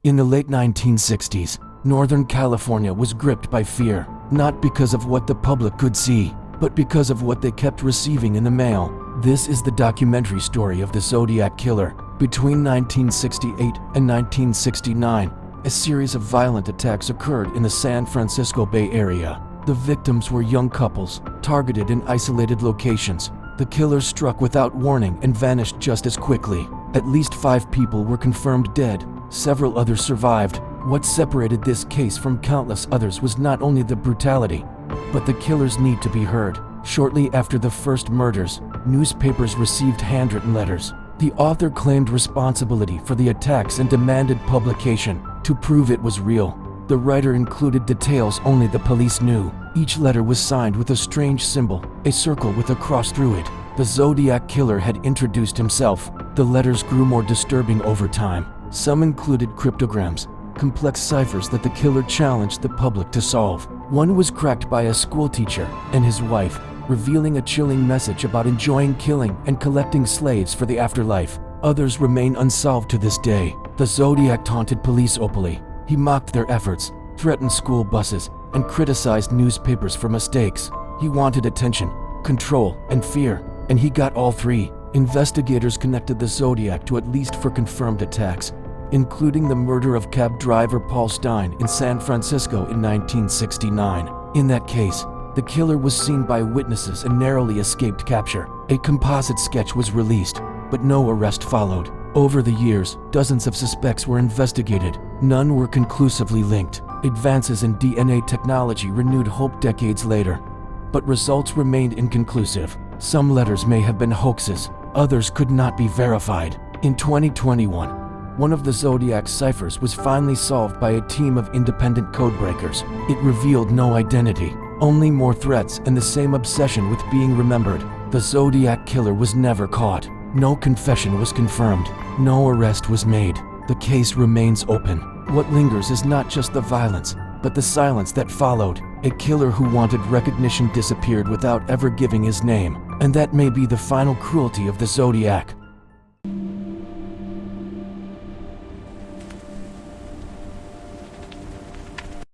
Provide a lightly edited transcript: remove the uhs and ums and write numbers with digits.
In the late 1960s, Northern California was gripped by fear, not because of what the public could see, but because of what they kept receiving in the mail. This is the documentary story of the Zodiac Killer. Between 1968 and 1969, a series of violent attacks occurred in the San Francisco Bay Area. The victims were young couples, targeted in isolated locations. The killer struck without warning and vanished just as quickly. At least 5 people were confirmed dead. Several others survived. What separated this case from countless others was not only the brutality, but the killer's need to be heard. Shortly after the first murders, newspapers received handwritten letters. The author claimed responsibility for the attacks and demanded publication to prove it was real. The writer included details only the police knew. Each letter was signed with a strange symbol, a circle with a cross through it. The Zodiac Killer had introduced himself. The letters grew more disturbing over time. Some included cryptograms, complex ciphers that the killer challenged the public to solve. One was cracked by a schoolteacher and his wife, revealing a chilling message about enjoying killing and collecting slaves for the afterlife. Others remain unsolved to this day. The Zodiac taunted police openly. He mocked their efforts, threatened school buses, and criticized newspapers for mistakes. He wanted attention, control, and fear, and he got all three. Investigators connected the Zodiac to at least 4 confirmed attacks, including the murder of cab driver Paul Stein in San Francisco in 1969. In that case, the killer was seen by witnesses and narrowly escaped capture. A composite sketch was released, but no arrest followed. Over the years, dozens of suspects were investigated. None were conclusively linked. Advances in DNA technology renewed hope decades later, but results remained inconclusive. Some letters may have been hoaxes, others could not be verified. In 2021, one of the Zodiac's ciphers was finally solved by a team of independent codebreakers. It revealed no identity, only more threats and the same obsession with being remembered. The Zodiac Killer was never caught. No confession was confirmed. No arrest was made. The case remains open. What lingers is not just the violence, but the silence that followed. A killer who wanted recognition disappeared without ever giving his name, and that may be the final cruelty of the Zodiac.